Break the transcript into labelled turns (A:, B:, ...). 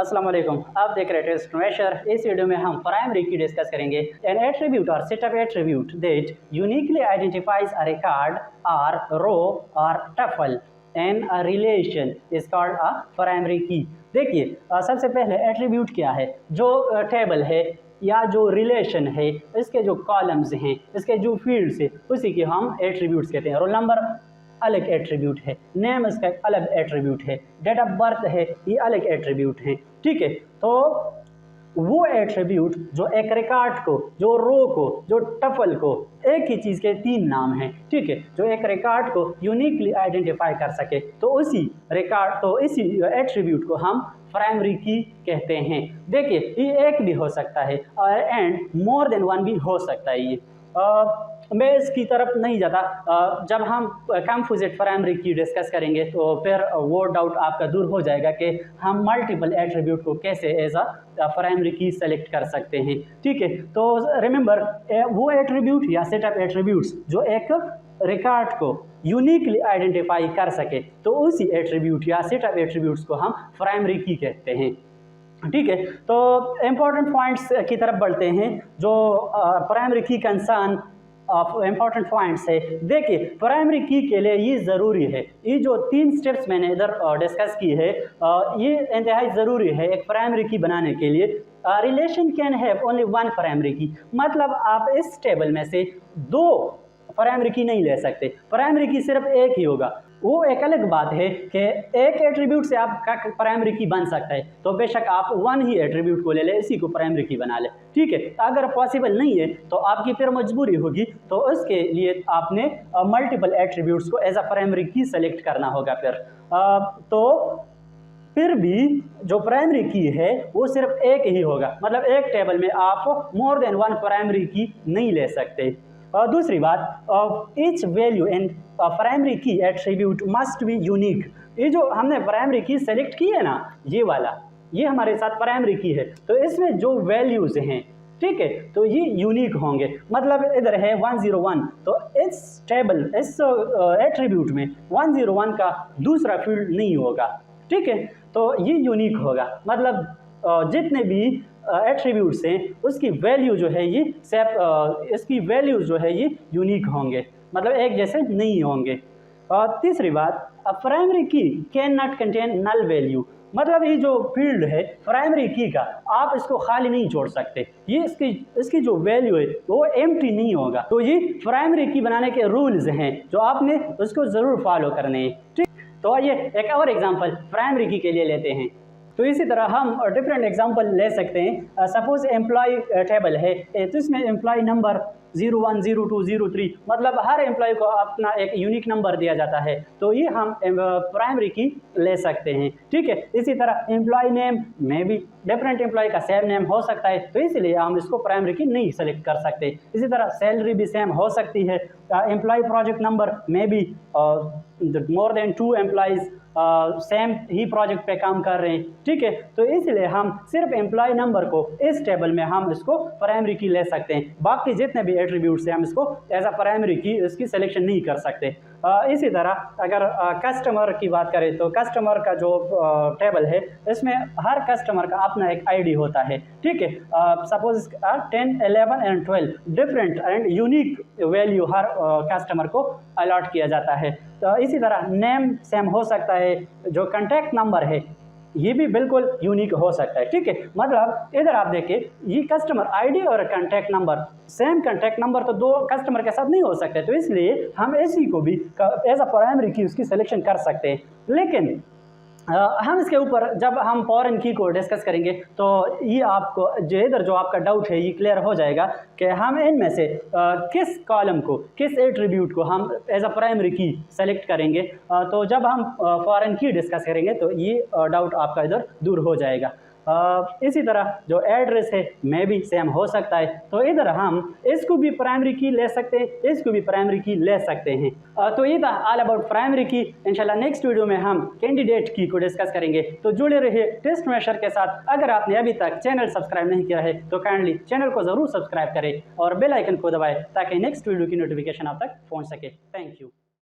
A: अस्सलाम वालेकुम। आप देख रहे हैं टेस्ट मेशर। इस वीडियो में हम प्राइमरी की डिस्कस करेंगे। एन एट्रीब्यूट और set of attribute that uniquely identifies a record और रो और tuple and a relation is called a primary की। देखिए सबसे पहले एट्रीब्यूट क्या है, जो टेबल है या जो रिलेशन है, इसके जो कॉलम्स हैं, इसके जो फील्ड्स है, उसी के हम एट्रीब्यूट्स कहते हैं। रोल नंबर अलग एट्रीब्यूट है, नेम इसका एक अलग एट्रीब्यूट है, डेट ऑफ बर्थ है, ये अलग एट्रीब्यूट है। ठीक है, तो वो एट्रीब्यूट जो एक रिकॉर्ड को, जो रो को, जो टपल को, एक ही चीज़ के तीन नाम हैं। ठीक है, जो एक रिकॉर्ड को यूनिकली आइडेंटिफाई कर सके, तो उसी रिकॉर्ड, तो इसी एट्रीब्यूट को हम प्राइमरी की कहते हैं। देखिए ये एक भी हो सकता है एंड मोर देन वन भी हो सकता है। ये मैं इसकी तरफ नहीं जाता। जब हम कंपोजिट प्राइमरी की डिस्कस करेंगे तो फिर वो डाउट आपका दूर हो जाएगा कि हम मल्टीपल एट्रीब्यूट को कैसे एज अ प्राइमरी की सेलेक्ट कर सकते हैं। ठीक है, तो रिमेंबर वो एट्रीब्यूट या सेट ऑफ एट्रीब्यूट्स जो एक रिकॉर्ड को यूनिकली आइडेंटिफाई कर सके, तो उसी एट्रीब्यूट या सेट ऑफ एट्रीब्यूट्स को हम प्राइमरी की कहते हैं। ठीक है, तो इम्पोर्टेंट पॉइंट्स की तरफ बढ़ते हैं जो प्राइमरी की कंसर्न इम्पॉर्टेंट पॉइंट्स है। देखिए प्राइमरी की के लिए ये ज़रूरी है, ये जो तीन स्टेप्स मैंने इधर डिस्कस की है, ये इंतहाई ज़रूरी है एक प्राइमरी की बनाने के लिए। Relation can have only one primary की, मतलब आप इस टेबल में से दो प्राइमरी की नहीं ले सकते, प्राइमरी की सिर्फ एक ही होगा। वो एक अलग बात है कि एक एट्रीब्यूट से आपका प्राइमरी की बन सकता है, तो बेशक आप वन ही एट्रीब्यूट को ले लें, इसी को प्राइमरी की बना लें। ठीक है, अगर पॉसिबल नहीं है तो आपकी फिर मजबूरी होगी, तो उसके लिए आपने मल्टीपल एट्रीब्यूट्स को एज अ प्राइमरी की सेलेक्ट करना होगा। फिर भी जो प्राइमरी की है वो सिर्फ एक ही होगा, मतलब एक टेबल में आप मोर देन वन प्राइमरी की नहीं ले सकते। दूसरी बात, ईच वैल्यू इन प्राइमरी की एट्रीब्यूट मस्ट बी यूनिक। ये जो हमने प्राइमरी की सेलेक्ट की है ना, ये वाला, ये हमारे साथ प्राइमरी की है, तो इसमें जो वैल्यूज हैं, ठीक है, तो ये यूनिक होंगे। मतलब इधर है 101, तो इस टेबल, इस एट्रीब्यूट में 101 का दूसरा फील्ड नहीं होगा। ठीक है, तो ये यूनिक होगा, मतलब जितने भी एट्रीब्यूट्स हैं उसकी वैल्यू जो है ये इसकी वैल्यूज जो है ये यूनिक होंगे, मतलब एक जैसे नहीं होंगे। और तीसरी बात, प्राइमरी की can not contain null value, मतलब ये जो फील्ड है प्राइमरी की का, आप इसको खाली नहीं छोड़ सकते, ये इसकी जो वैल्यू है वो एम्प्टी नहीं होगा। तो ये प्राइमरी की बनाने के रूल्स हैं जो आपने उसको ज़रूर फॉलो करने हैं। ठीक, तो आइए एक और एग्जांपल प्राइमरी की के लिए लेते हैं। तो इसी तरह हम डिफरेंट एग्जांपल ले सकते हैं। सपोज एम्प्लॉय टेबल है, तो इसमें एम्प्लॉय नंबर 01, 02, 03, मतलब हर एम्प्लॉय को अपना एक यूनिक नंबर दिया जाता है, तो ये हम प्राइमरी की ले सकते हैं। ठीक है, इसी तरह एम्प्लॉय नेम में भी डिफरेंट एम्प्लॉय का सेम नेम हो सकता है, तो इसलिए हम इसको प्राइमरी की नहीं सेलेक्ट कर सकते। इसी तरह सैलरी भी सेम हो सकती है। एम्प्लॉय प्रोजेक्ट नंबर में भी मोर देन 2 एम्प्लॉयज़ सेम ही प्रोजेक्ट पे काम कर रहे हैं। ठीक है, तो इसलिए हम सिर्फ एम्प्लॉय नंबर को इस टेबल में हम इसको प्राइमरी की ले सकते हैं, बाकी जितने भी एट्रीब्यूट्स हैं हम इसको एज अ प्राइमरी की इसकी सिलेक्शन नहीं कर सकते। इसी तरह अगर कस्टमर की बात करें तो कस्टमर का जो टेबल है इसमें हर कस्टमर का अपना एक आईडी होता है। ठीक है, suppose 10, 11 and 12 different and unique value her customer को अलॉट किया जाता है। तो इसी तरह नेम सेम हो सकता है, जो कॉन्टैक्ट नंबर है ये भी बिल्कुल यूनिक हो सकता है। ठीक है, मतलब इधर आप देखिए ये कस्टमर आईडी और contact number, same contact number तो दो कस्टमर के साथ नहीं हो सकते, तो इसलिए हम इसी को भी एज अ प्राइमरी की उसकी सिलेक्शन कर सकते हैं। लेकिन हम इसके ऊपर जब हम फॉरेन की को डिस्कस करेंगे तो ये आपको जो आपका डाउट है ये क्लियर हो जाएगा कि हम इनमें से किस कॉलम को, किस एट्रीब्यूट को हम एज अ प्राइमरी की सेलेक्ट करेंगे। तो जब हम फॉरेन की डिस्कस करेंगे तो ये डाउट आपका इधर दूर हो जाएगा। इसी तरह जो एड्रेस है में भी सेम हो सकता है, तो इधर हम इसको भी प्राइमरी की ले सकते हैं, इसको भी प्राइमरी की ले सकते हैं। तो ये था ऑल अबाउट प्राइमरी की। इंशाल्लाह नेक्स्ट वीडियो में हम कैंडिडेट की को डिस्कस करेंगे, तो जुड़े रहिए टेस्ट मेशर के साथ। अगर आपने अभी तक चैनल सब्सक्राइब नहीं किया है तो काइंडली चैनल को ज़रूर सब्सक्राइब करें और बेल आइकन को दबाएं ताकि नेक्स्ट वीडियो की नोटिफिकेशन आप तक पहुँच सके। Thank you.